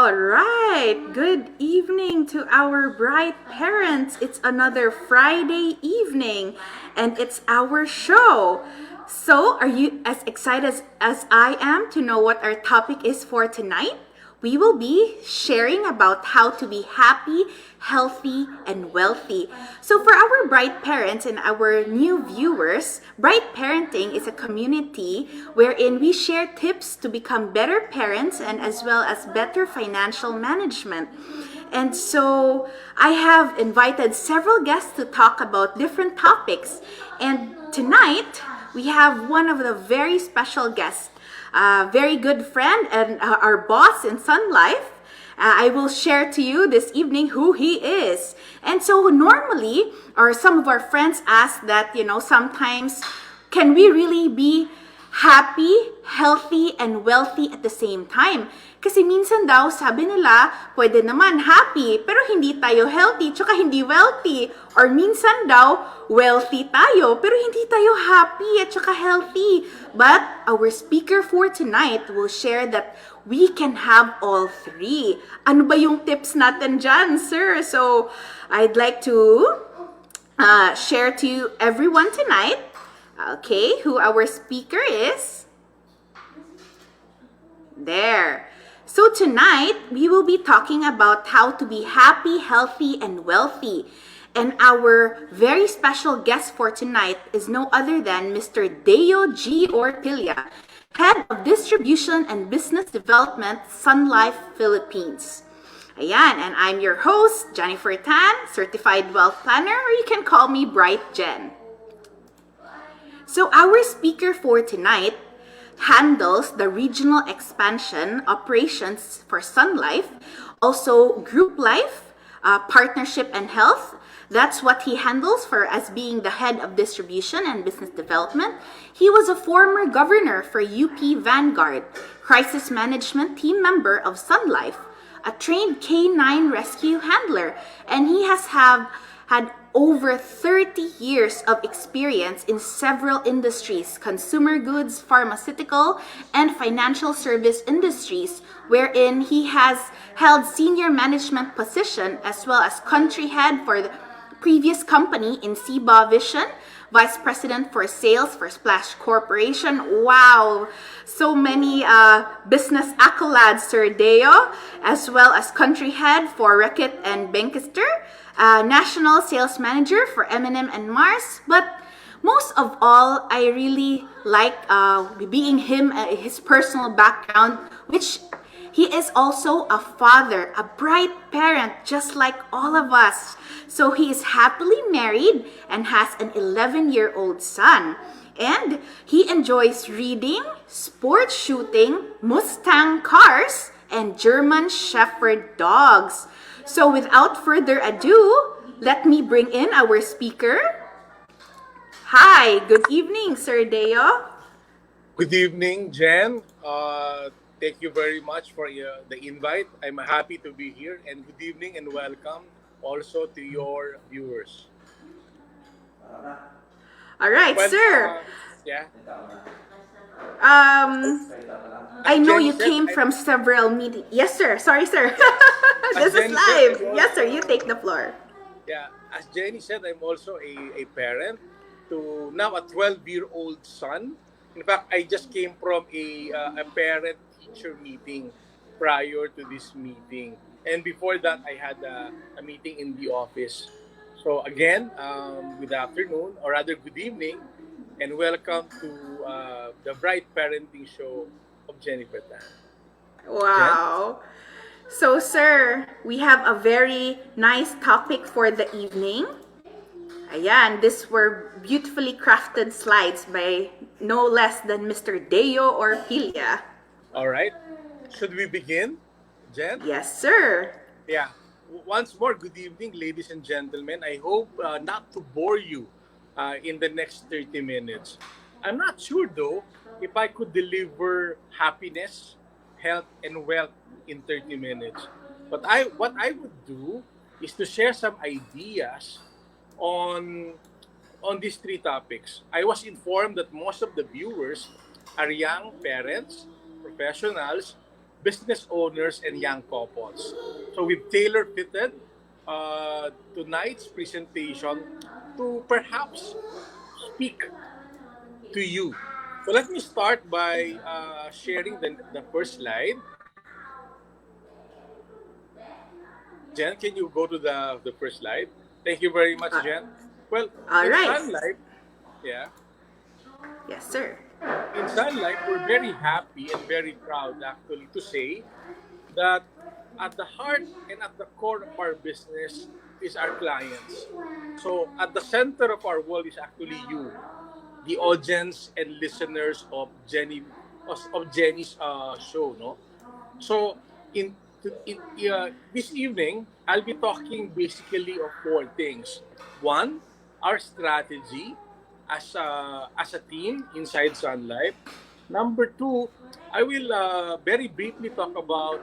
All right. Good evening to our bright parents. It's another Friday evening and it's our show. So, are you as excited as I am to know what our topic is for tonight? We will be sharing about how to be happy, healthy, and wealthy. So, for our bright parents and our new viewers, Bright Parenting is a community wherein we share tips to become better parents and as well as better financial management. And so, I have invited several guests to talk about different topics. And tonight, we have one of the very special guests, a very good friend and our boss in Sun Life. I will share to you this evening who he is. And so normally, or some of our friends ask that, sometimes can we really be happy, healthy, and wealthy at the same time? Kasi minsan daw, sabi nila, pwede naman happy, pero hindi tayo healthy, tsaka hindi wealthy. Or minsan daw, wealthy tayo, pero hindi tayo happy at tsaka healthy. But our speaker for tonight will share that we can have all three. Ano ba yung tips natin dyan, sir? So, I'd like to share to everyone tonight, okay, who our speaker is. There. So tonight, we will be talking about how to be happy, healthy, and wealthy. And our very special guest for tonight is no other than Mr. Deo G. Ortilla, Head of Distribution and Business Development, Sun Life Philippines. Ayan, and I'm your host, Jennifer Tan, Certified Wealth Planner, or you can call me Bright Jen. So our speaker for tonight handles the regional expansion operations for Sun Life, also group life, partnership and health. That's what he handles for as being the head of distribution and business development. He was a former governor for UP Vanguard, crisis management team member of Sun Life, a trained K9 rescue handler, and he has had over 30 years of experience in several industries, consumer goods, pharmaceutical, and financial service industries, wherein he has held senior management position as well as country head for the previous company in Ciba Vision, Vice President for Sales for Splash Corporation. Wow! So many business accolades, Sir Deo, as well as country head for Reckitt and Benckiser, National Sales Manager for M&M and Mars. But most of all, I really like being him, his personal background, which he is also a father, a bright parent, just like all of us. So he is happily married and has an 11-year-old son. And he enjoys reading, sports shooting, Mustang cars, and German Shepherd dogs. So without further ado, let me bring in our speaker. Hi, good evening, Sir Deo. Good evening, Jen. Thank you very much for the invite. I'm happy to be here, and good evening and welcome also to your viewers. All right, Well, sir. yeah. I know Jenny you said, came from several meetings. Yes, sir. Sorry, sir. This is Jenny live. said, Yes, sir. You take the floor. Yeah, as Jenny said, I'm also a parent to now a 12-year-old son. In fact, I just came from a parent-teacher meeting prior to this meeting. And before that, I had a meeting in the office. So again, good afternoon, or rather good evening, and welcome to the Bright Parenting Show of Jennifer Tan. Jen? Wow. So, sir, we have a very nice topic for the evening. Ayan, these were beautifully crafted slides by no less than Mr. Deo Orpilla. All right. Should we begin, Jen? Yes, sir. Yeah. Once more, good evening, ladies and gentlemen. I hope not to bore you in the next 30 minutes. I'm not sure, though, if I could deliver happiness, health, and wealth in 30 minutes. But what I would do is to share some ideas on these three topics. I was informed that most of the viewers are young parents, professionals, business owners and young couples. So we've tailor-fitted tonight's presentation to perhaps speak to you. So let me start by sharing the first slide. Jen, can you go to the first slide? Thank you very much, Uh, Jen. Well, all in right. Sun Life, yeah, Yes, sir. in Sun Life, we're very happy and very proud actually to say that at the heart and at the core of our business is our clients. So at the center of our world is actually you, the audience and listeners of Jenny's show, no? So in this evening, I'll be talking basically of four things. One, our strategy as a team inside Sun Life. Number two, I will very briefly talk about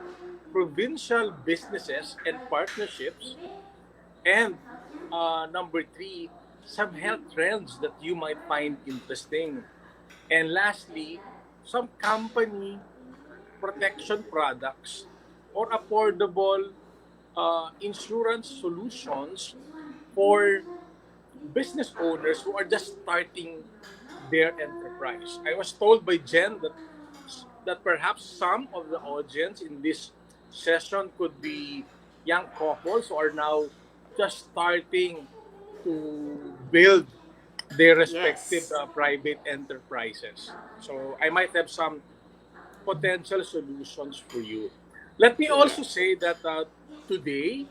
provincial businesses and partnerships. And number three, some health trends that you might find interesting. And lastly, some company protection products or affordable insurance solutions for business owners who are just starting their enterprise. I was told by Jen that perhaps some of the audience in this session could be young couples who are now just starting to build their respective Yes. private enterprises. So I might have some potential solutions for you. Let me also Yes. say that today,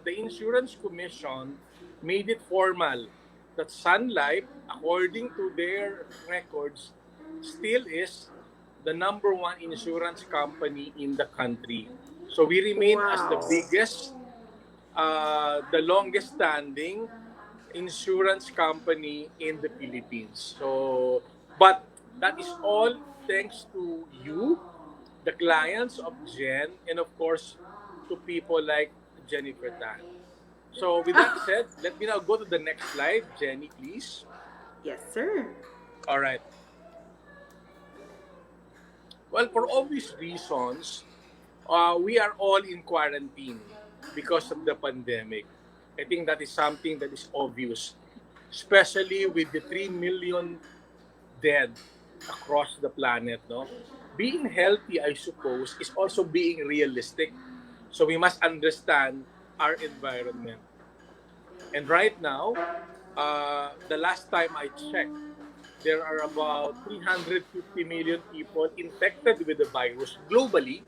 the Insurance Commission made it formal that Sun Life, according to their records, still is the number one insurance company in the country. So we remain as the Wow. biggest, the longest standing insurance company in the Philippines. So, but that is all thanks to you, the clients of Jen, and of course, to people like Jennifer Tan. So, with that said, let me now go to the next slide. Jenny, please. Yes, sir. All right. Well, for obvious reasons, we are all in quarantine because of the pandemic. I think that is something that is obvious, especially with the 3 million dead across the planet. No, being healthy, I suppose, is also being realistic. So we must understand our environment. And right now, the last time I checked, there are about 350 million people infected with the virus globally,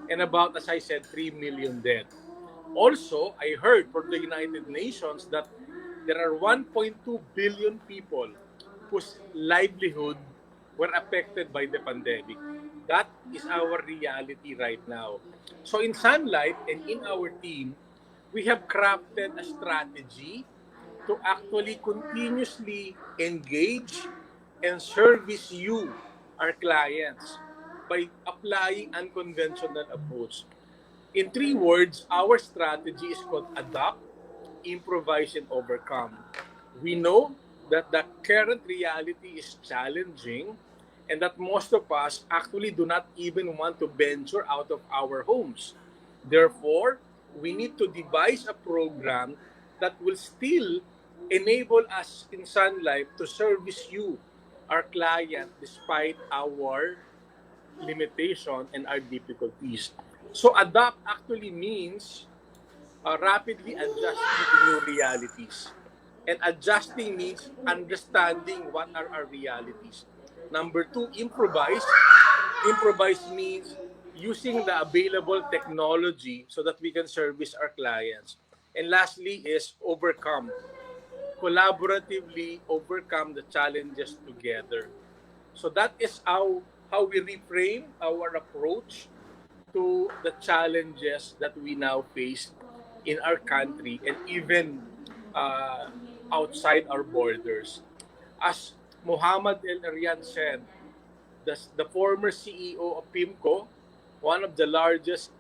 and about, as I said, 3 million dead. Also, I heard from the United Nations that there are 1.2 billion people whose livelihood were affected by the pandemic. That is our reality right now. So in Sun Life and in our team, we have crafted a strategy to actually continuously engage and service you, our clients, by applying unconventional approach. In three words, our strategy is called adapt, improvise, and overcome. We know that the current reality is challenging and that most of us actually do not even want to venture out of our homes. Therefore, we need to devise a program that will still enable us in Sun Life to service you, our client, despite our limitation and our difficulties. So adapt actually means rapidly adjusting to new realities. And adjusting means understanding what are our realities. Number two, improvise. Improvise means using the available technology so that we can service our clients. And lastly is overcome. Collaboratively overcome the challenges together. So that is how we reframe our approach to the challenges that we now face in our country and even uh, outside our borders. As Muhammad El Arian said, the former CEO of PIMCO, one of the largest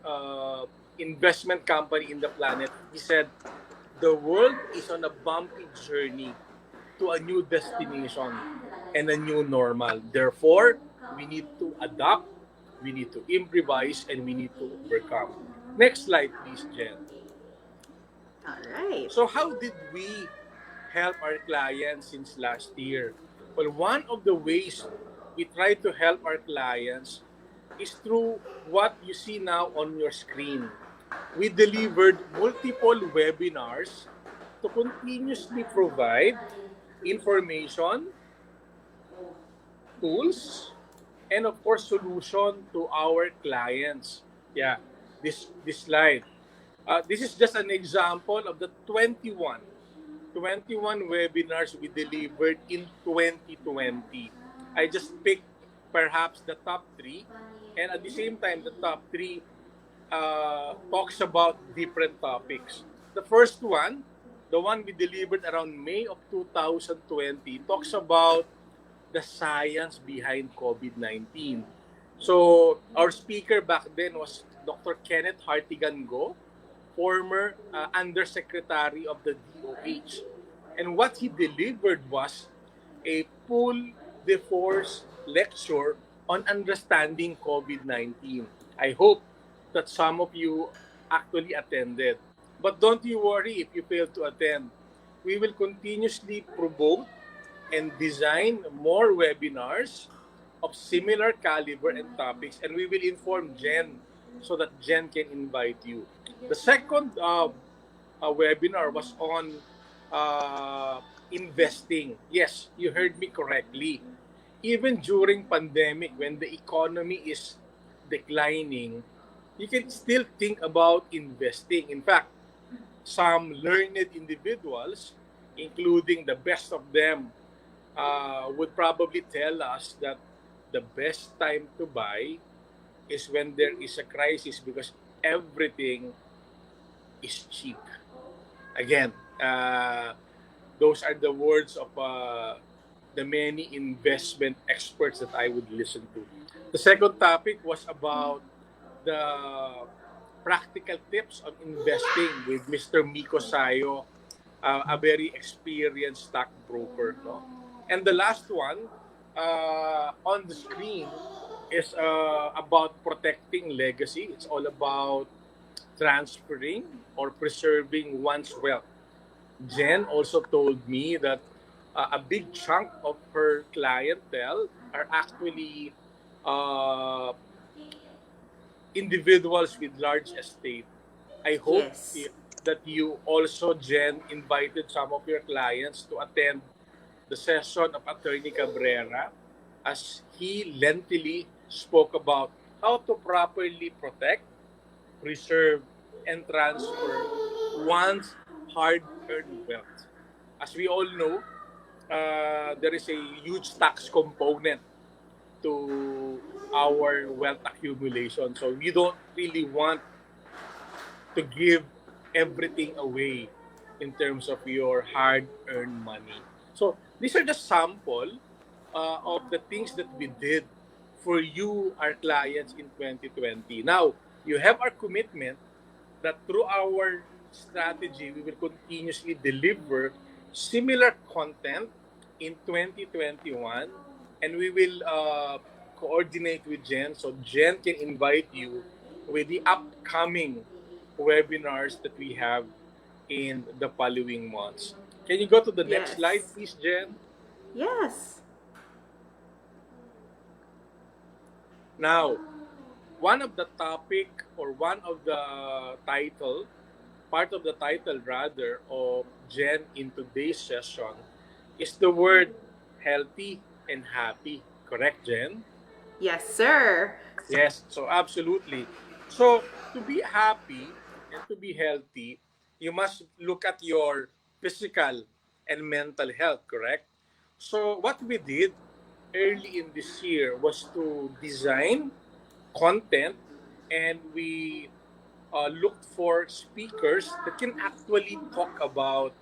investment company in the planet, he said, the world is on a bumpy journey to a new destination and a new normal. Therefore, we need to adapt, we need to improvise, and we need to overcome. Next slide, please, Jen. All right. So how did we help our clients since last year? Well, one of the ways we try to help our clients is through what you see now on your screen. We delivered multiple webinars to continuously provide information, tools, and of course solution to our clients. Yeah, this slide. This is just an example of the 21 webinars we delivered in 2020. I just picked perhaps the top three, and at the same time, the top three talks about different topics. The first one, the one we delivered around May of 2020, talks about the science behind COVID-19. So our speaker back then was Dr. Kenneth Hartigan Go, former undersecretary of the DOH. And what he delivered was a full de force lecture on understanding COVID-19. I hope that some of you actually attended. But don't you worry if you fail to attend. We will continuously promote and design more webinars of similar caliber and topics, and we will inform Jen so that Jen can invite you. The second webinar was on investing. Yes, you heard me correctly. Even during pandemic, when the economy is declining, you can still think about investing. In fact, some learned individuals, including the best of them, would probably tell us that the best time to buy is when there is a crisis because everything is cheap. Again, those are the words of the many investment experts that I would listen to. The second topic was about the practical tips on investing with Mr. Miko Sayo, a very experienced stockbroker. No? And the last one on the screen is about protecting legacy. It's all about transferring or preserving one's wealth. Jen also told me that a big chunk of her clientele are actually uh, individuals with large estate. I hope Yes. that you also, Jen, invited some of your clients to attend the session of Attorney Cabrera as he lengthily spoke about how to properly protect, preserve, and transfer one's hard-earned wealth. As we all know, there is a huge tax component to our wealth accumulation. So we don't really want to give everything away in terms of your hard-earned money. So these are just sample of the things that we did for you, our clients, in 2020. Now, you have our commitment that through our strategy, we will continuously deliver similar content in 2021, and we will coordinate with Jen so Jen can invite you with the upcoming webinars that we have in the following months. Can you go to the next Yes. slide, please, Jen? Yes. Now, one of the topic or one of the title, part of the title rather, of Jen in today's session is the word healthy and happy. Correct, Jen? Yes, sir. Yes, so absolutely. So to be happy and to be healthy, you must look at your physical and mental health, correct? So what we did early in this year was to design content, and we looked for speakers that can actually talk about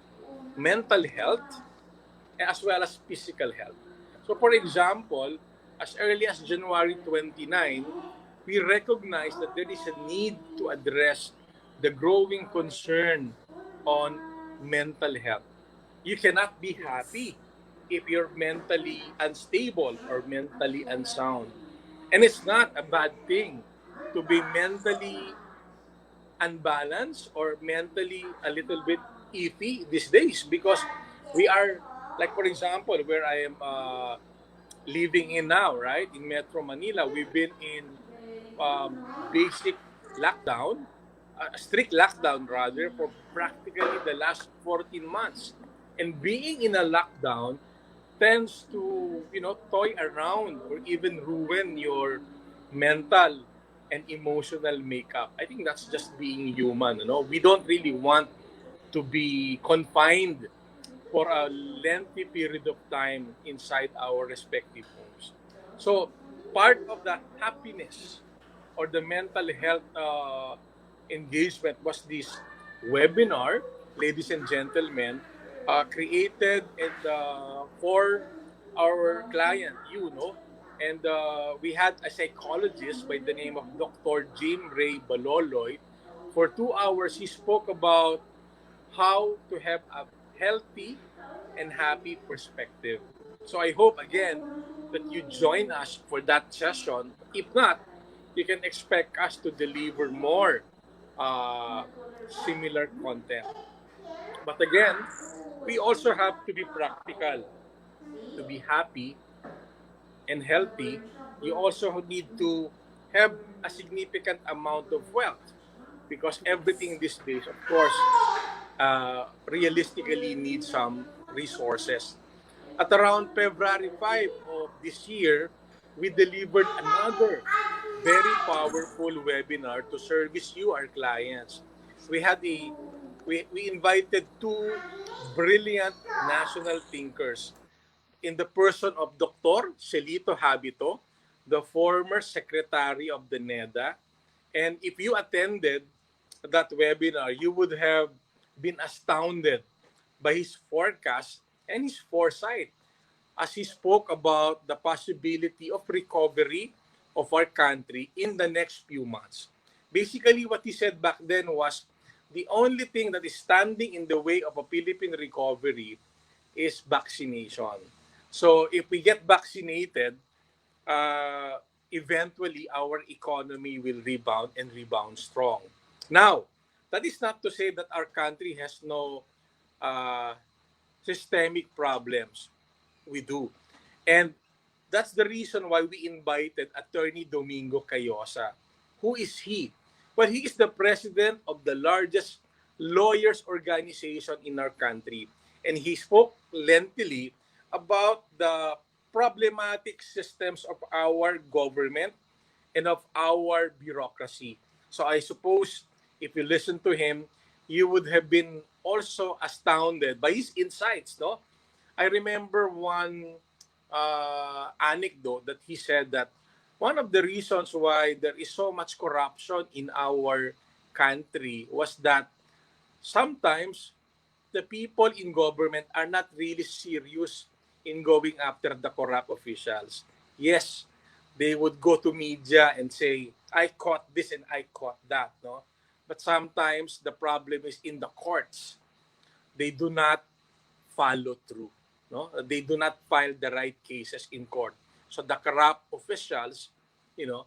mental health as well as physical health. So for example, as early as January 29, we recognize that there is a need to address the growing concern on mental health. You cannot be happy if you're mentally unstable or mentally unsound. And it's not a bad thing to be mentally unbalanced or mentally a little bit iffy these days, because we are, like for example, where I am living in now, right, in Metro Manila, we've been in basic lockdown, a strict lockdown rather, for practically the last 14 months. And being in a lockdown tends to, toy around or even ruin your mental and emotional makeup. I think that's just being human. We don't really want to be confined for a lengthy period of time inside our respective homes. So, part of the happiness or the mental health engagement was this webinar, ladies and gentlemen, created and for our client, and we had a psychologist by the name of Dr. Jim Ray Baloloy. For 2 hours, he spoke about how to have a healthy and happy perspective. So I hope again that you join us for that session. If not, you can expect us to deliver more uh, similar content. But again, we also have to be practical. To be happy and healthy, you also need to have a significant amount of wealth, because everything these days, of course, realistically needs some resources. At around February 5 of this year, we delivered another very powerful webinar to service you, our clients. We had we invited two brilliant national thinkers in the person of Dr. Celito Habito, the former secretary of the NEDA. And if you attended that webinar, you would have been astounded by his forecast and his foresight as he spoke about the possibility of recovery of our country in the next few months. Basically, what he said back then was the only thing that is standing in the way of a Philippine recovery is vaccination. So if we get vaccinated, eventually our economy will rebound and rebound strong. Now, that is not to say that our country has no uh, systemic problems. We do. And that's the reason why we invited Attorney Domingo Cayosa. Who is he? Well, he is the president of the largest lawyers organization in our country. And he spoke lengthily about the problematic systems of our government and of our bureaucracy. So I suppose if you listen to him, you would have been also astounded by his insights, no? I remember one anecdote that he said that one of the reasons why there is so much corruption in our country was that sometimes the people in government are not really serious in going after the corrupt officials. Yes, they would go to media and say, I caught this and I caught that, no? But sometimes the problem is in the courts. They do not follow through. No? They do not file the right cases in court. So the corrupt officials, you know,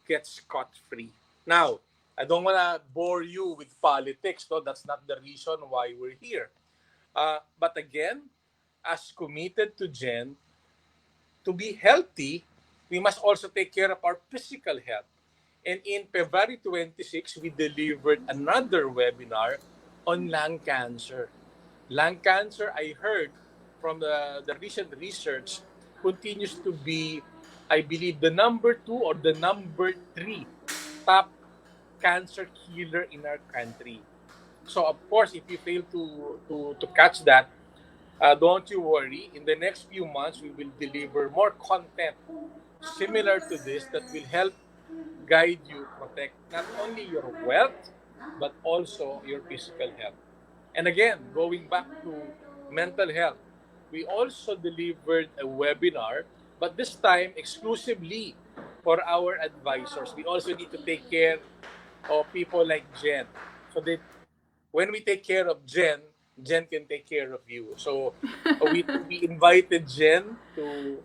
get scot-free. Now, I don't want to bore you with politics. No? That's not the reason why we're here. But again, as committed to Jen, to be healthy, we must also take care of our physical health. And in February 26, we delivered another webinar on lung cancer. Lung cancer, I heard from the recent research, continues to be, I believe, the number 2 or the number 3 top cancer killer in our country. So, of course, if you fail to catch that, don't you worry. In the next few months, we will deliver more content similar to this that will help guide you protect not only your wealth, but also your physical health. And again, going back to mental health, we also delivered a webinar, but this time exclusively for our advisors. We also need to take care of people like Jen. So that when we take care of Jen, Jen can take care of you. So we invited Jen to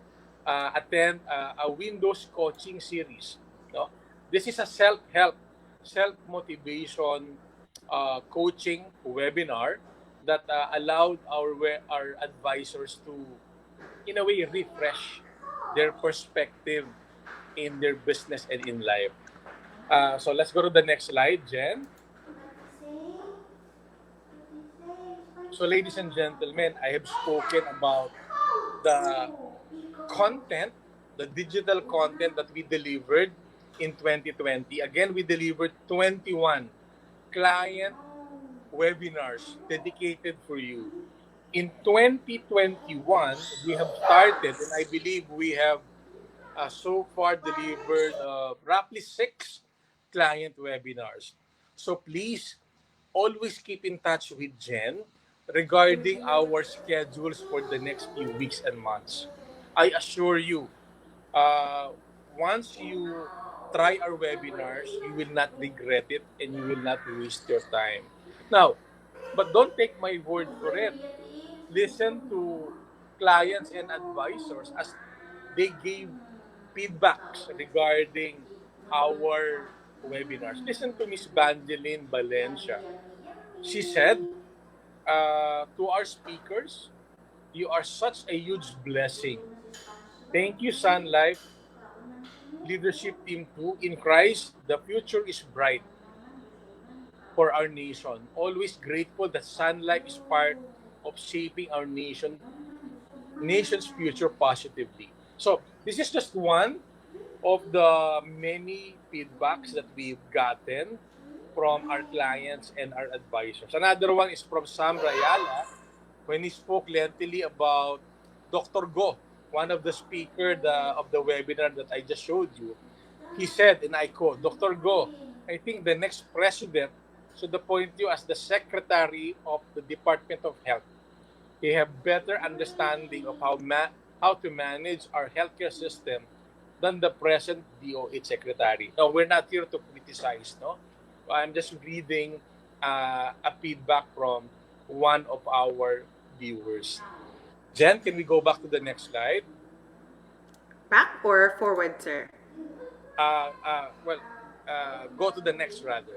attend a Windows coaching series. No? This is a self-help, self-motivation coaching webinar that allowed our advisors to, in a way, refresh their perspective in their business and in life. So let's go to the next slide, Jen. So ladies and gentlemen, I have spoken about the content, the digital content that we delivered in 2020. Again, we delivered 21 client webinars dedicated for you. In 2021, we have started, and I believe we have so far delivered roughly 6 client webinars. So please always keep in touch with Jen regarding our schedules for the next few weeks and months. I assure you, uh, once you try our webinars, you will not regret it and you will not waste your time. Now, but don't take my word for it. Listen to clients and advisors as they gave feedbacks regarding our webinars. Listen to Miss Bangeline Valencia. She said, to our speakers, you are such a huge blessing. Thank you, Sun Life Leadership Team 2. In Christ, the future is bright for our nation. Always grateful that Sun Life is part of shaping our nation's future positively. So this is just one of the many feedbacks that we've gotten from our clients and our advisors. Another one is from Sam Rayala when he spoke lengthily about Dr. Go, one of the speakers of the webinar that I just showed you. He said, and I quote, Dr. Go, I think the next president should appoint you as the Secretary of the Department of Health. They have better understanding of how to manage our healthcare system than the present DOH secretary. No, we're not here to criticize, no? I'm just reading a feedback from one of our viewers. Jen, can we go back to the next slide? Back or forward, sir? Go to the next rather.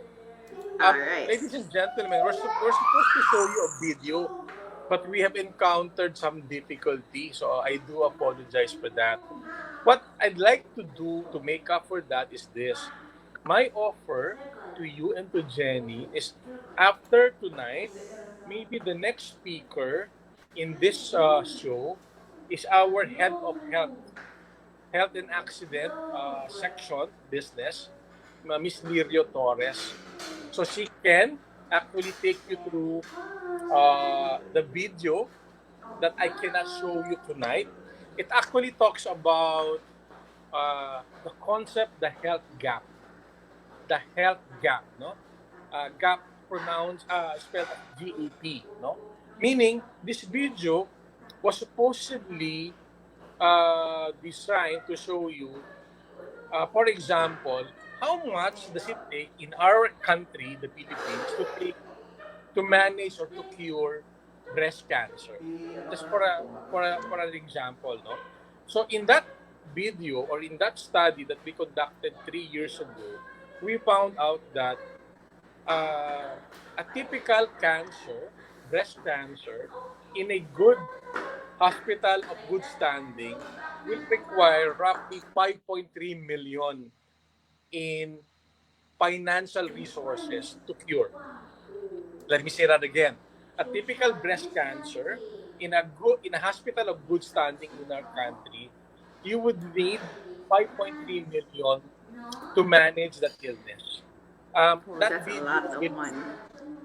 All right. Ladies and gentlemen, we're supposed to show you a video, but we have encountered some difficulty, so I do apologize for that. What I'd like to do to make up for that is this. My offer to you and to Jenny is after tonight, maybe the next speaker in this show is our head of health and accident section business, Miss Lirio Torres. So she can actually take you through the video that I cannot show you tonight. It actually talks about the concept, the health gap. The health gap, no? Gap pronounced, spelled as GAP, no? Meaning, this video was supposedly designed to show you, for example, how much does it take in our country, the Philippines, to manage or to cure breast cancer. Just for an example, no? So in that video or in that study that we conducted 3 years ago, we found out that a typical cancer, breast cancer, in a good hospital of good standing will require roughly 5.3 million in financial resources to cure. Let me say that again. A typical breast cancer in a hospital of good standing in our country, you would need 5.3 million to manage that illness. That's a lot of money.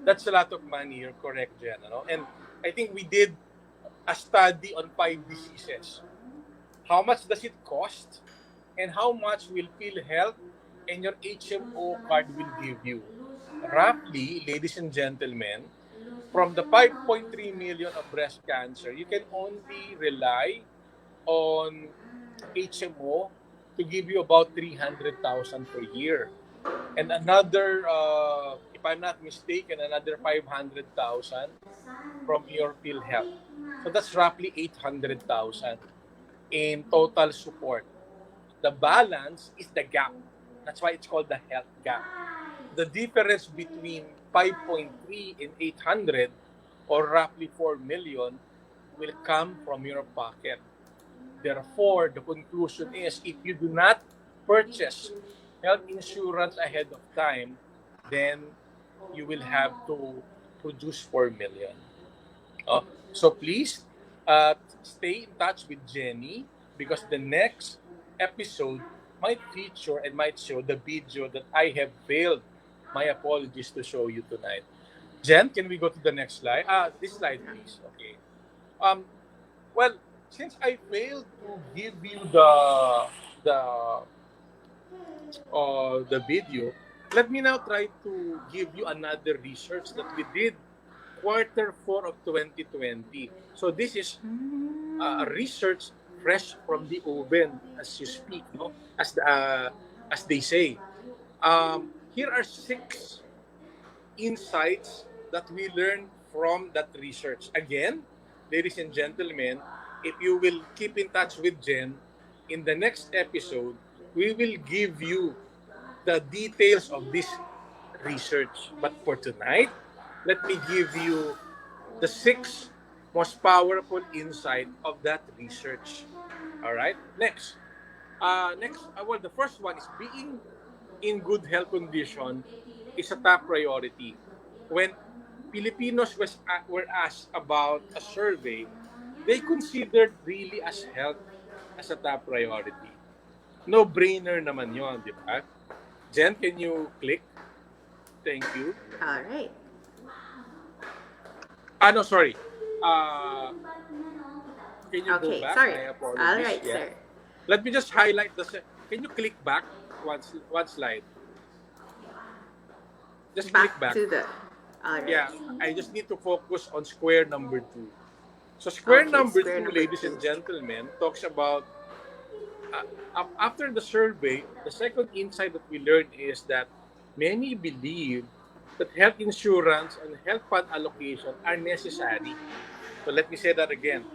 That's a lot of money. You're correct, Jen. No? And I think we did a study on 5 diseases. How much does it cost? And how much will PhilHealth and your HMO card will give you? Roughly, ladies and gentlemen, from the 5.3 million of breast cancer, you can only rely on HMO to give you about 300,000 per year. And another, if I'm not mistaken, another 500,000 from your PhilHealth. So that's roughly 800,000. in total support. The balance is the gap. That's why it's called the health gap. The difference between 5.3 and 800, or roughly 4 million, will come from your pocket. Therefore, the conclusion is if you do not purchase health insurance ahead of time, then you will have to produce 4 million. Oh, so please stay in touch with Jenny because the next episode might feature and might show the video that I have failed. My apologies to show you tonight. Jen, can we go to the next slide? This slide, please. Okay. Um, well, since I failed to give you the the video, let me now try to give you another research that we did quarter 4 of 2020. So this is research fresh from the oven as you speak, no? As they say. Here are 6 insights that we learned from that research. Again, ladies and gentlemen, if you will keep in touch with Jen, in the next episode, we will give you the details of this research. But for tonight, let me give you the 6 most powerful insight of that research. All right. Well, the first one is being in good health condition is a top priority. When Filipinos were asked about a survey, they considered really as health as a top priority. No-brainer naman yon, di ba? Jen, can you click? Thank you. All right. No, sorry. Can you go Okay, back? sorry. My apologies. All right, Yeah. sir. Let me just highlight Can you click back one slide? Just click Back back. to the. All right. Yeah, I just need to focus on square number 2. So square Okay, number square 2, number ladies 2. and gentlemen, talks about after the survey, the second insight that we learned is that many believe that health insurance and health fund allocation are necessary. So let me say that again.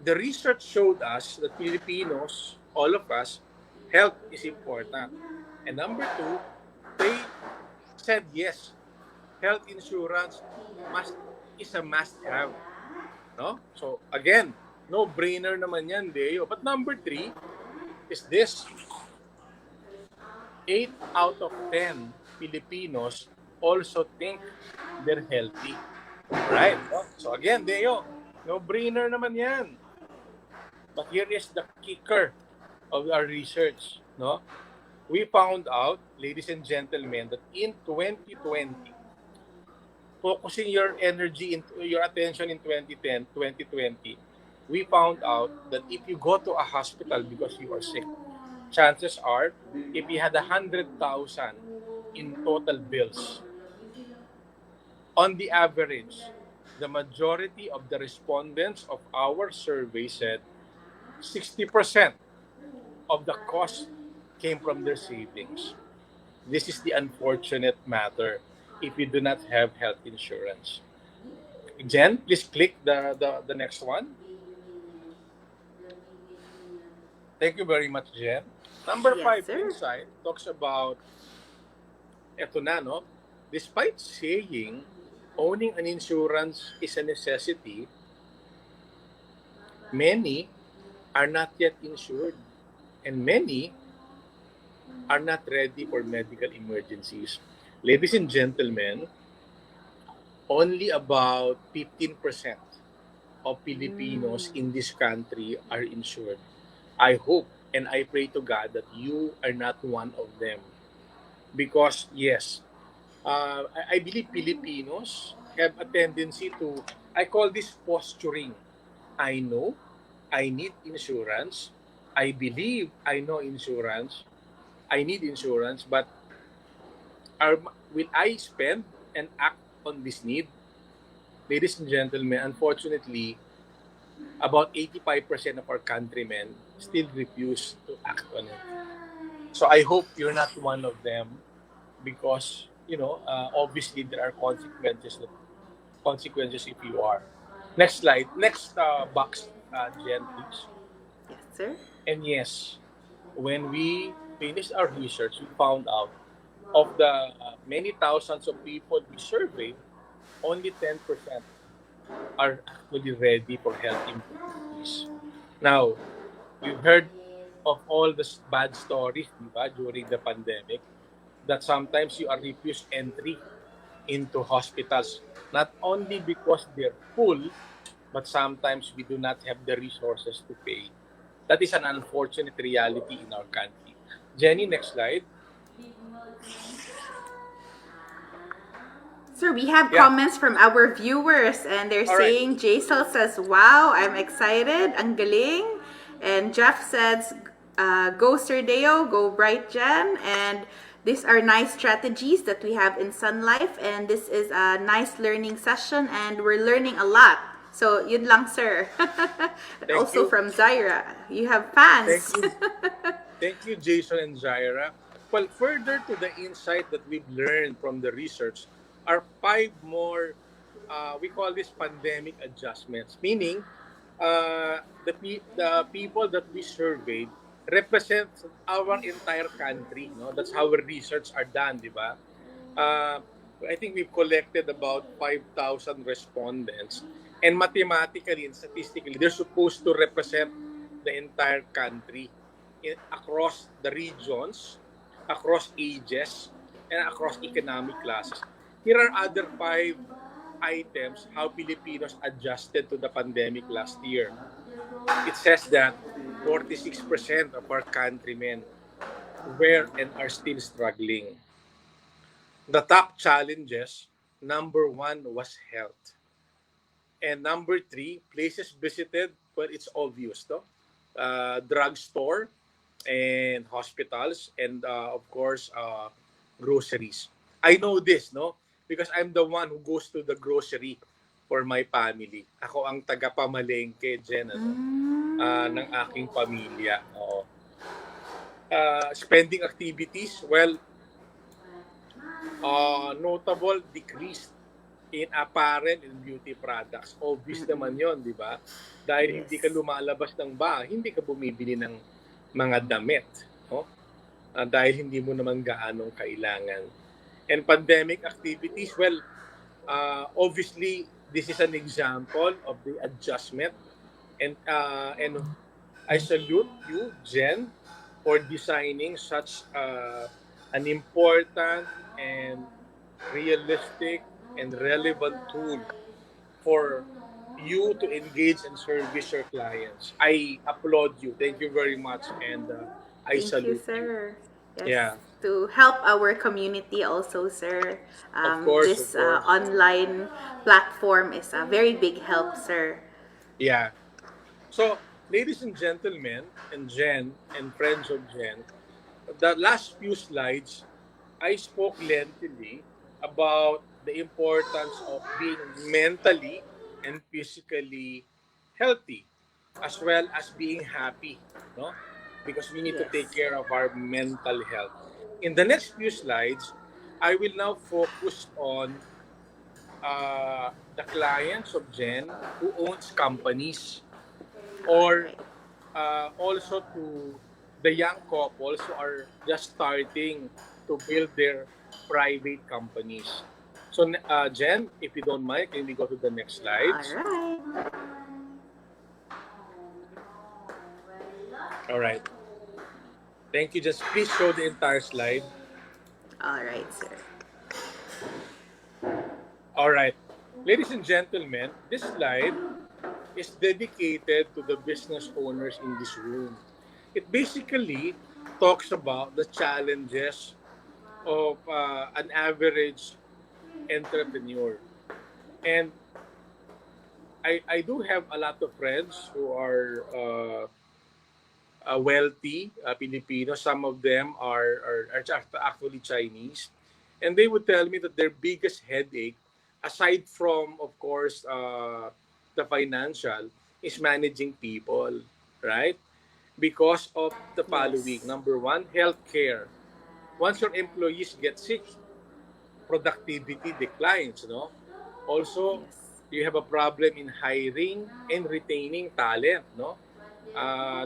The research showed us that Filipinos, all of us, health is important. And number 2, they said yes, health insurance is a must-have. No? So again, no-brainer naman yan, Deo. But number 3 is this. 8 out of 10 Filipinos also think they're healthy. Right? No? So again, Deo, no-brainer naman yan. But here is the kicker of our research. No? We found out, ladies and gentlemen, that in 2020, focusing your energy, your attention in 2010, 2020, we found out that if you go to a hospital because you are sick, chances are, if you had 100,000 in total bills, on the average, the majority of the respondents of our survey said 60% of the cost came from their savings. This is the unfortunate matter if you do not have health insurance. Jen, please click the next one. Thank you very much, Jen. Number Yes, 5 sir. insight talks about, eto na, no? Despite saying owning an insurance is a necessity, many are not yet insured and many are not ready for medical emergencies. Ladies and gentlemen, only about 15% of Filipinos in this country are insured. I hope and I pray to God that you are not one of them. Because, yes, I believe Filipinos have a tendency to, I call this posturing. I know I need insurance. I believe I know insurance. I need insurance, but will I spend and act on this need? Ladies and gentlemen, unfortunately, about 85% of our countrymen still refuse to act on it. So I hope you're not one of them because, obviously there are consequences if you are. Next slide, next box. Jen, please. Yes, sir. And yes, when we finished our research, we found out of the many thousands of people we surveyed, only 10% are actually ready for health improvements. Now, we've heard of all the bad stories, di ba, during the pandemic, that sometimes you are refused entry into hospitals, not only because they're full, but sometimes we do not have the resources to pay. That is an unfortunate reality in our country. Jenny, next slide. Sir, we have Yeah. comments from our viewers and they're All right. saying, Jaisal says, wow, I'm excited, ang galing. And Jeff says, go Sir Deo, go Bright Jen. And these are nice strategies that we have in Sun Life. And this is a nice learning session and we're learning a lot. So, yun lang, sir. And Thank also you. from Zaira, you have Thank fans. you. Thank you, Jason and Jaira. Well, further to the insight that we've learned from the research are five more, we call this pandemic adjustments, meaning the people that we surveyed represent our entire country. No? That's how our research are done, di ba? Uh, I think we've collected about 5,000 respondents. And mathematically and statistically, they're supposed to represent the entire country across the regions, across ages, and across economic classes. Here are other five items how Filipinos adjusted to the pandemic last year. It says that 46% of our countrymen were and are still struggling. The top challenges, number one was health. And number three, places visited, well, it's obvious, no? Drugstore and hospitals and of course groceries. I know this, no? Because I'm the one who goes to the grocery for my family. Ako ang taga-pamalengke, Jen, ano, ng aking pamilya. Oo. Spending activities, well, notable decrease in apparel and beauty products. Obvious naman yon, di ba? Dahil hindi ka lumalabas ng bahay, hindi ka bumibili ng mga damit. No? Dahil hindi mo naman gaanong kailangan. And pandemic activities, well, obviously, this is an example of the adjustment. And I salute you, Jen, for designing such an important and realistic and relevant tool for you to engage and service your clients. I applaud you. Thank you very much, and I Thank you, salute you. sir. Yes. Yeah. To help our community also, sir. Of course, This of course. online platform is a very big help, sir. Yeah. So, ladies and gentlemen, and Jen, and friends of Jen, the last few slides, I spoke lengthily about the importance of being mentally and physically healthy, as well as being happy, no? Because we need to Yes. take care of our mental health. In the next few slides, I will now focus on the clients of Jen who owns companies, or Right. also to the young couples who are just starting to build their private companies. So, Jen, if you don't mind, can we go to the next slides? All right. All right. Thank you. Just please show the entire slide. All right, sir. All right. Ladies and gentlemen, this slide is dedicated to the business owners in this room. It basically talks about the challenges of an average entrepreneur. And I do have a lot of friends who are wealthy Filipinos. Some of them are actually Chinese. And they would tell me that their biggest headache, aside from, of course, the financial, is managing people, right? Because of the following. Yes. Number one, healthcare. Once your employees get sick, productivity declines, no? Also, Yes. you have a problem in hiring and retaining talent, no?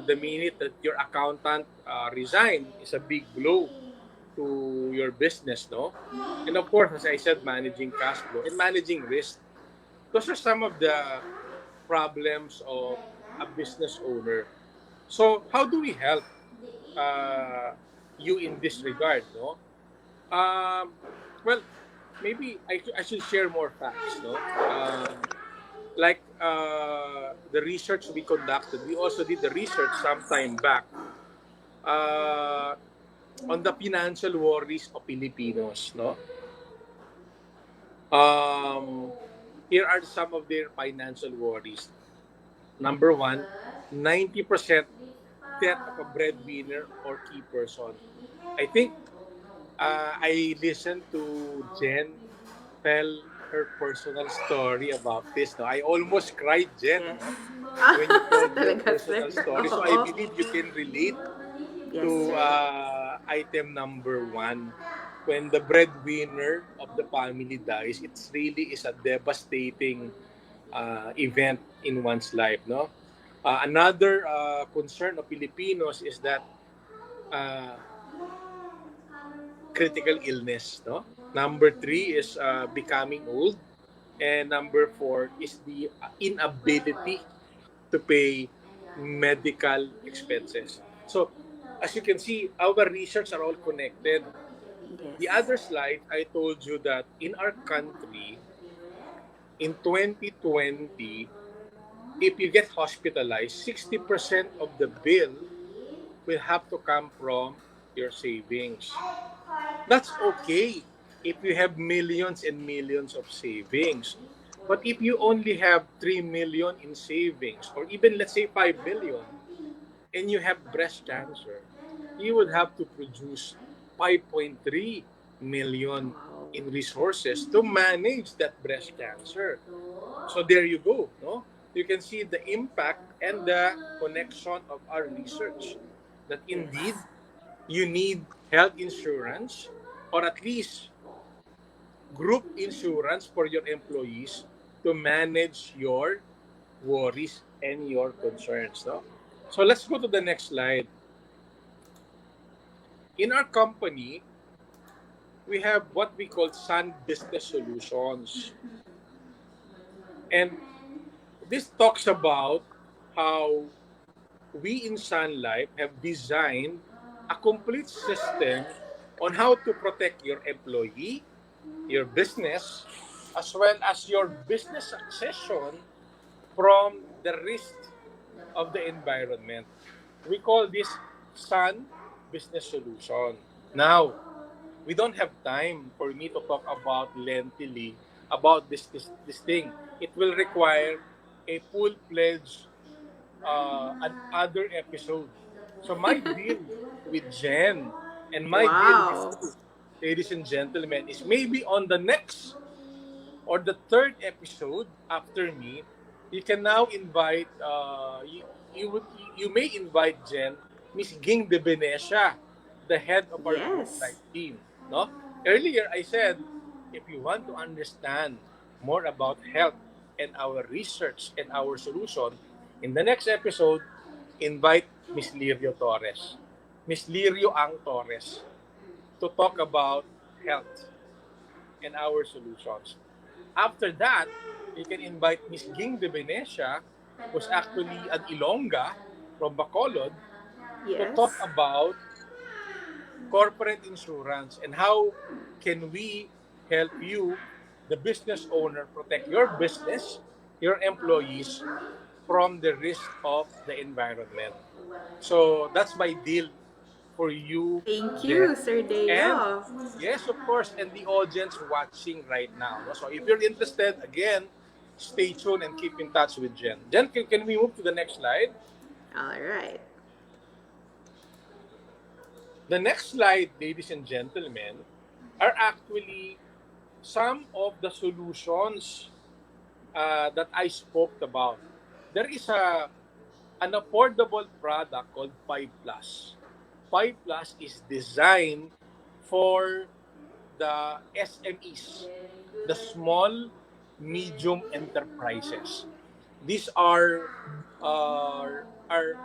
The minute that your accountant resign is a big blow to your business, no? And of course, as I said, managing cash flow and managing risk. Those are some of the problems of a business owner. So, how do we help uh, you in this regard, no? Um, well, maybe I should share more facts, no? Like the research we conducted, we also did the research some time back uh, on the financial worries of Filipinos, no? Um, Here are some of their financial worries. Number one, 90% death of a breadwinner or key person. I think I listened to Jen tell her personal story about this. No, I almost cried, Jen, Yes. when you told your Talaga, sir. personal story. So I Oo. believe you can relate Yes, to sir. item number one. When the breadwinner of the family dies, it really is a devastating event in one's life. No, another concern of Filipinos is that uh, critical illness. No, number three is becoming old, and number four is the inability to pay medical expenses. So, as you can see, our research are all connected. The Yes. other slide, I told you that in our country, in 2020, if you get hospitalized, 60% of the bill will have to come from your savings. That's okay if you have millions and millions of savings. But if you only have 3 million in savings, or even let's say 5 million, and you have breast cancer, you would have to produce 5.3 million Wow. in resources to manage that breast cancer. So there you go, no? You can see the impact and the connection of our research that indeed Yes. you need health insurance or at least group insurance for your employees to manage your worries and your concerns, no? So let's go to the next slide. In our company, we have what we call Sun Business Solutions. And this talks about how we in Sun Life have designed a complete system on how to protect your employee, your business, as well as your business succession from the risk of the environment. We call this Sun Business Solution. Now, we don't have time for me to talk about lengthily about this thing. It will require a full-fledged another episode. So my deal with Jen and my deal with Wow. you, ladies and gentlemen, is maybe on the next or the third episode after me, you can now invite you may invite Jen, Miss Ging de Venecia, the head of our group Yes. life team. No? Earlier I said if you want to understand more about health and our research and our solution, in the next episode, invite Miss Lirio Torres. Miss Lirio Ang Torres to talk about health and our solutions. After that, you can invite Miss Ging de Venecia, who's actually an Ilongga from Bacolod, to talk Yes. about corporate insurance and how can we help you, the business owner, protect your business, your employees from the risk of the environment. So that's my deal for you, Thank Jen. you, Sir And Deo. yes, of course, and the audience watching right now. No? So if you're interested, again, stay tuned and keep in touch with Jen. Jen, can we move to the next slide? All right. The next slide, ladies and gentlemen, are actually some of the solutions that I spoke about. There is an affordable product called 5 Plus. 5 Plus is designed for the SMEs, the small, medium enterprises. These are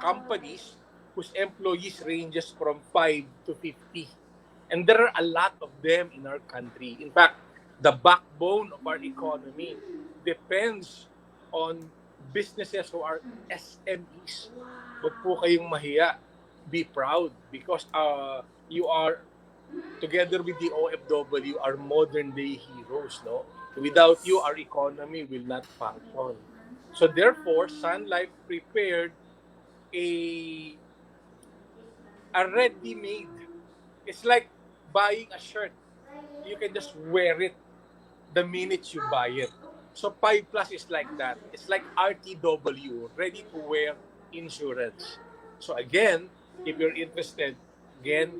companies whose employees ranges from 5 to 50. And there are a lot of them in our country. In fact, the backbone of our economy depends on businesses who are SMEs. Huwag po kayong mahiya. Be proud because you are, together with the OFW, are modern day heroes. No? Without you, our economy will not function. So therefore, Sun Life prepared a ready-made. It's like buying a shirt. You can just wear it the minute you buy it. So 5 Plus is like that. It's like RTW, ready to wear insurance. So again, if you're interested, again,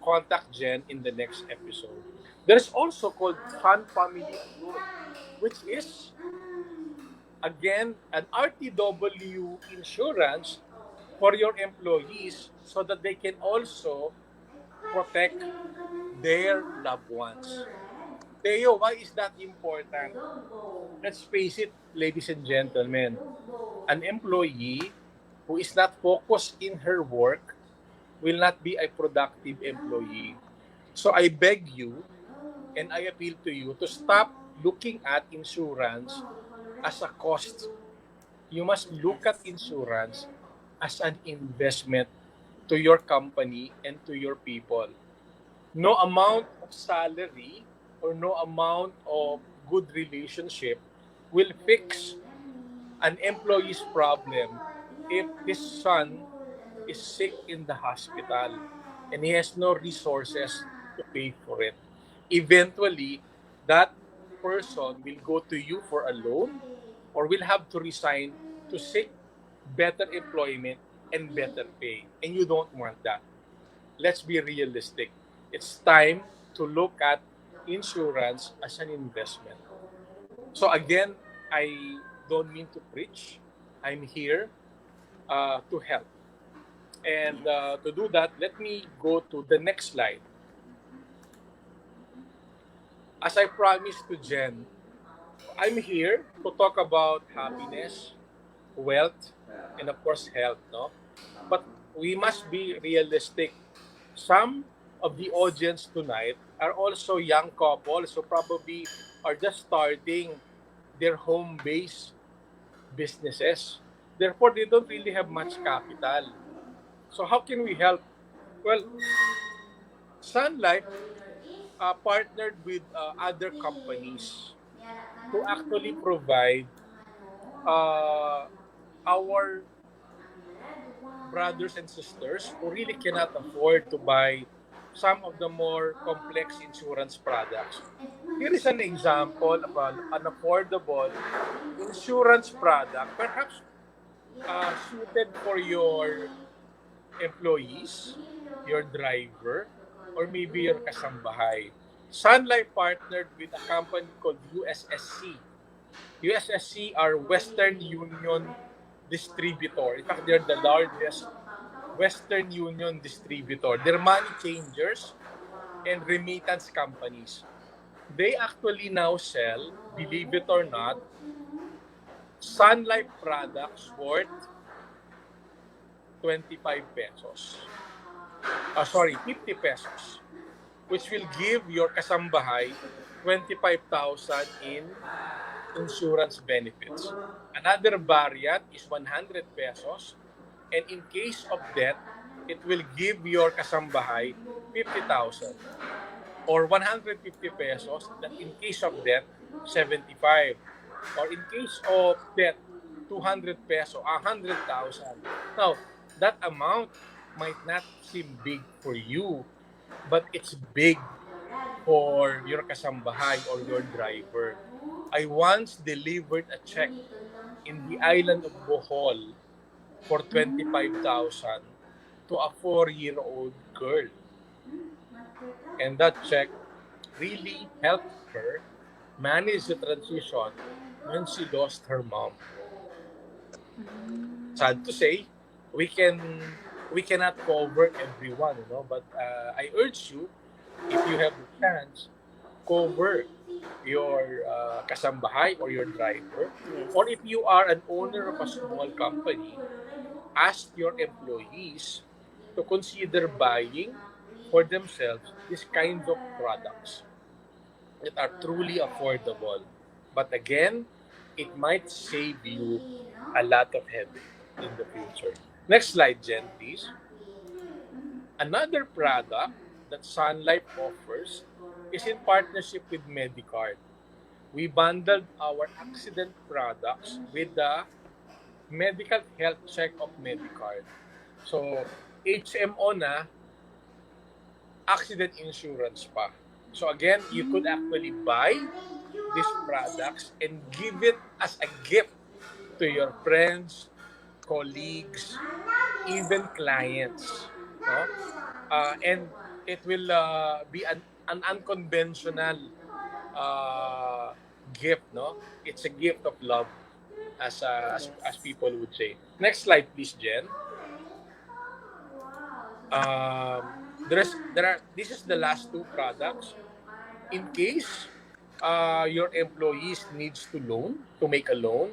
contact Jen in the next episode. There's also called Fun Family Group, which is again an RTW insurance for your employees so that they can also protect their loved ones. Teo, why is that important? Let's face it, ladies and gentlemen, an employee who is not focused in her work will not be a productive employee. So I beg you and I appeal to you to stop looking at insurance as a cost. You must look at insurance as an investment to your company and to your people. No amount of salary or no amount of good relationship will fix an employee's problem if his son is sick in the hospital and he has no resources to pay for it. Eventually, that person will go to you for a loan or will have to resign to seek better employment and better pay. And you don't want that. Let's be realistic. It's time to look at insurance as an investment. So again, I don't mean to preach. I'm here to help. And to do that, let me go to the next slide. As I promised to Jen, I'm here to talk about happiness, wealth, and of course health. No? But we must be realistic. Some of the audience tonight are also young couples who probably are just starting their home-based businesses. Therefore, they don't really have much capital. So how can we help? Well, Sun Life partnered with other companies to actually provide uh, our brothers and sisters who really cannot afford to buy some of the more complex insurance products. Here is an example of an affordable insurance product, perhaps suited for your employees, your driver, or maybe your kasambahay. Sun Life partnered with a company called USSC. USSC are Western Union distributor. In fact, they're the largest Western Union distributor. They're money changers and remittance companies. They actually now sell, believe it or not, Sun Life products worth 25 pesos. 50 pesos. Which will give your kasambahay 25,000 in insurance benefits. Another variant is 100 pesos. And in case of death, it will give your kasambahay 50,000. Or 150 pesos, that in case of death, 75. Or in case of death, 200 peso, 100,000. Now, that amount might not seem big for you, but it's big for your kasambahay or your driver. I once delivered a check in the island of Bohol for 25,000 to a 4-year-old girl. And that check really helped her manage the transition when she lost her mom. Sad to say, we cannot cover everyone, but I urge you, if you have the chance, cover your kasambahay or your driver. Yes. Or if you are an owner of a small company, ask your employees to consider buying for themselves these kinds of products that are truly affordable. But again, it might save you a lot of headache in the future. Next slide, Jen, please. Another product that Sun Life offers is in partnership with Medicard. We bundled our accident products with the medical health check of Medicard. So, HMO na, accident insurance pa. So again, you could actually buy these products and give it as a gift to your friends, colleagues, even clients. No? And it will be an unconventional gift. No? It's a gift of love, as people would say. Next slide, please, Jen. This is the last two products. In case your employees needs to make a loan,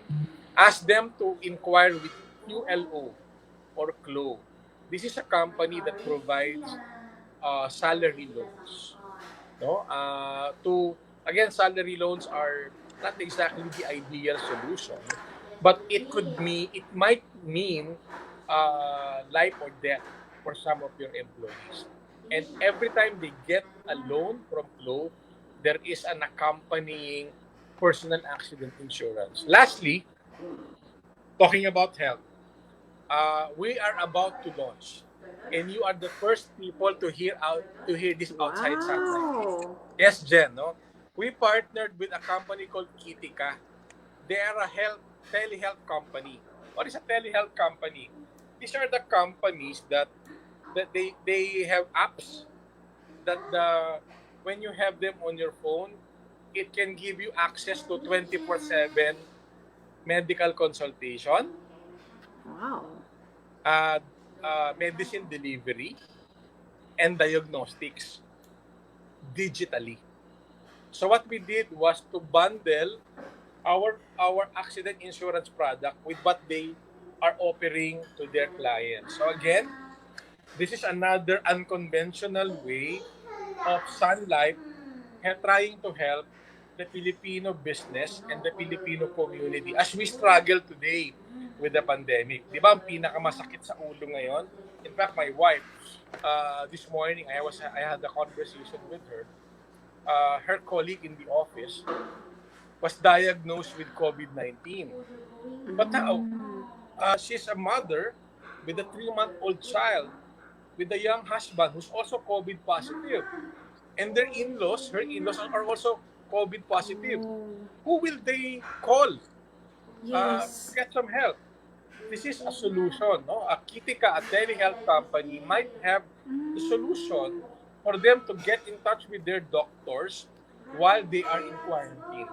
ask them to inquire with QLO or CLO. This is a company that provides salary loans. No, to again, salary loans are not exactly the ideal solution, but it might mean life or death for some of your employees. And every time they get a loan from CLO, there is an accompanying personal accident insurance. Lastly, talking about health, we are about to launch, and you are the first people to hear this outside Sunlight. Wow. Yes, Jen. No, we partnered with a company called Kitika. They are a telehealth company. What is a telehealth company? These are the companies that they have apps that when you have them on your phone, it can give you access to 24/7 medical consultation, Wow. uh, medicine delivery, and diagnostics digitally. So what we did was to bundle our accident insurance product with what they are offering to their clients. So again, this is another unconventional way of Sun Life trying to help the Filipino business and the Filipino community as we struggle today with the pandemic. Di ba ang pinakamasakit sa ulo ngayon? In fact, my wife, this morning, I had a conversation with her. Her colleague in the office was diagnosed with COVID-19. But now, she's a mother with a 3-month-old child with a young husband who's also COVID positive. And her in-laws are also COVID positive. Who will they call to Yes. get some help? This is a solution. No? A Kitika, a telehealth company, might have the solution for them to get in touch with their doctors while they are in quarantine.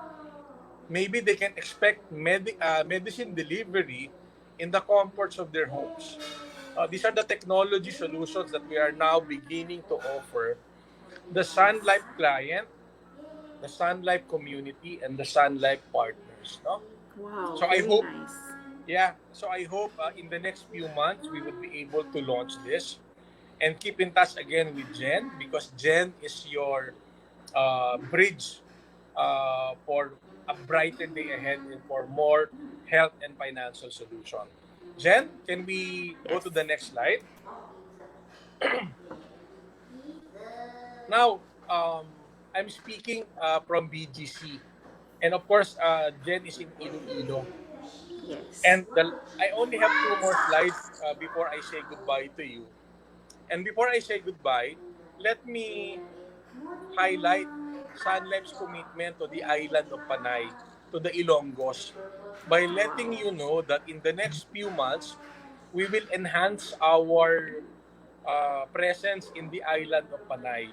Maybe they can expect medicine delivery in the comforts of their homes. These are the technology solutions that we are now beginning to offer the Sun Life client, the Sun Life community, and the Sun Life partners. No? Wow. So I Very hope, nice. so I hope in the next few months we would be able to launch this and keep in touch again with Jen, because Jen is your bridge for a brighter day ahead and for more health and financial solution. Jen, can we go to the next slide? Now, I'm speaking from BGC. And of course, Jen is in Iloilo. Yes. And I only have 2 more slides before I say goodbye to you. And before I say goodbye, let me highlight Sun Life's commitment to the island of Panay, to the Ilonggos, by letting you know that in the next few months, we will enhance our presence in the island of Panay.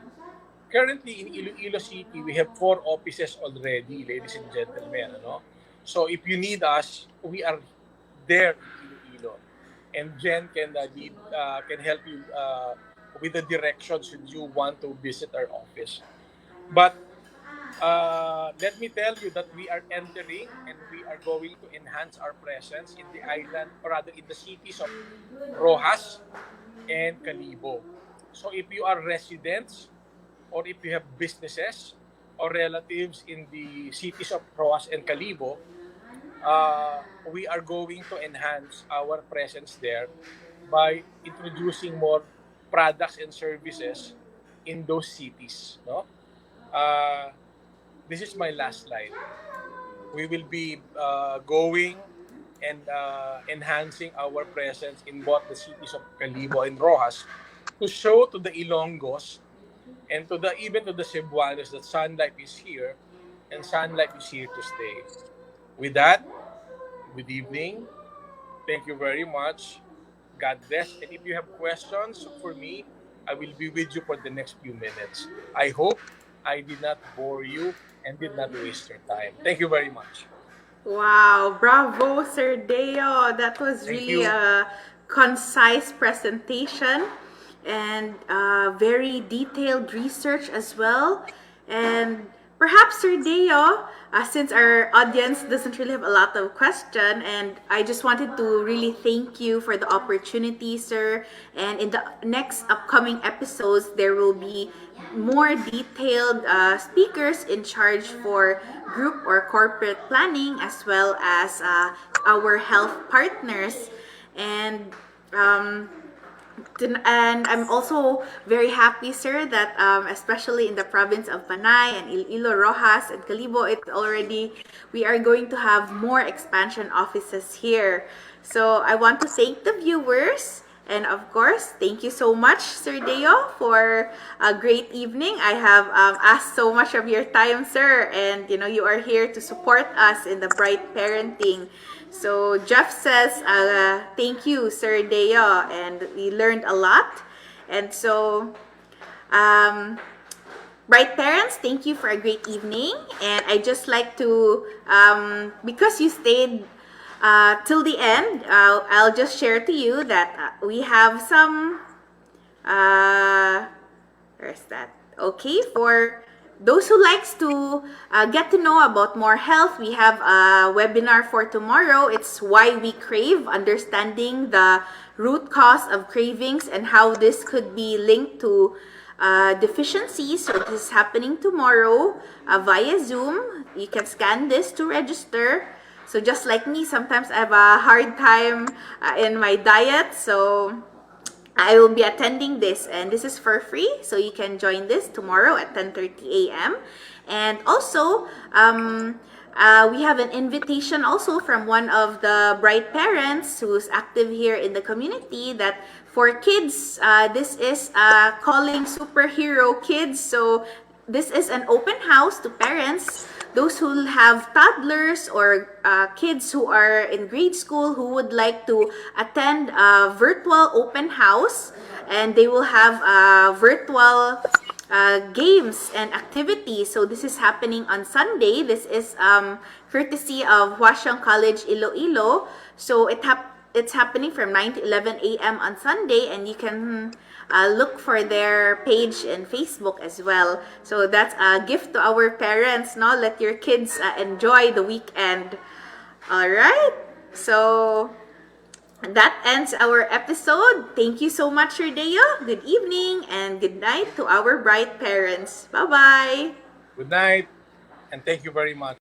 Currently in Iloilo City, we have 4 offices already, ladies and gentlemen. Ano? So if you need us, we are there in Iloilo. And Jen can help you with the directions should you want to visit our office. But Let me tell you that we are entering and we are going to enhance our presence in the island, or rather in the cities of Rojas and Calibo. So if you are residents or if you have businesses or relatives in the cities of Rojas and Calibo, we are going to enhance our presence there by introducing more products and services in those cities. No, uh, this is my last slide. We will be going and enhancing our presence in both the cities of Calibo and Rojas to show to the Ilonggos and to the even to the Cebuanos that Sun Life is here and Sun Life is here to stay. With that, good evening. Thank you very much. God bless. And if you have questions for me, I will be with you for the next few minutes. I hope I did not bore you and did not waste your time. Thank you very much. Wow, bravo, Sir Deo. That was Thank really you. a concise presentation and very detailed research as well. And perhaps, Sir Deo, since our audience doesn't really have a lot of question, and I just wanted to really thank you for the opportunity, sir. And in the next upcoming episodes, there will be more detailed speakers in charge for group or corporate planning, as well as our health partners. And and I'm also very happy, sir, that especially in the province of Panay and Iloilo, Rojas, and Calibo, we are going to have more expansion offices here. So I want to thank the viewers. And of course, thank you so much, Sir Deo, for a great evening. I have asked so much of your time, sir, and you are here to support us in the bright parenting. So Jeff says, thank you, Sir Deo, and we learned a lot. And so, bright parents, thank you for a great evening. And I just like to, because you stayed till the end, I'll just share to you that we have some, where's that? Okay, for those who likes to get to know about more health, we have a webinar for tomorrow. It's Why We Crave, Understanding the Root Cause of Cravings and how this could be linked to deficiencies. So this is happening tomorrow via Zoom. You can scan this to register. So just like me, sometimes I have a hard time in my diet. So I will be attending this, and this is for free, so you can join this tomorrow at 10:30 a.m. And also, we have an invitation also from one of the bright parents who's active here in the community that for kids, this is calling Superhero Kids. So this is an open house to parents, those who have toddlers or kids who are in grade school who would like to attend a virtual open house, and they will have virtual games and activities. So this is happening on Sunday. This is courtesy of Huaxiang College Iloilo. So it's happening from 9 to 11 a.m. on Sunday, and you can look for their page in Facebook as well. So that's a gift to our parents, no? Let your kids enjoy the weekend. All right. So that ends our episode. Thank you so much, Rodeo. Good evening and good night to our bright parents. Bye-bye. Good night, and thank you very much.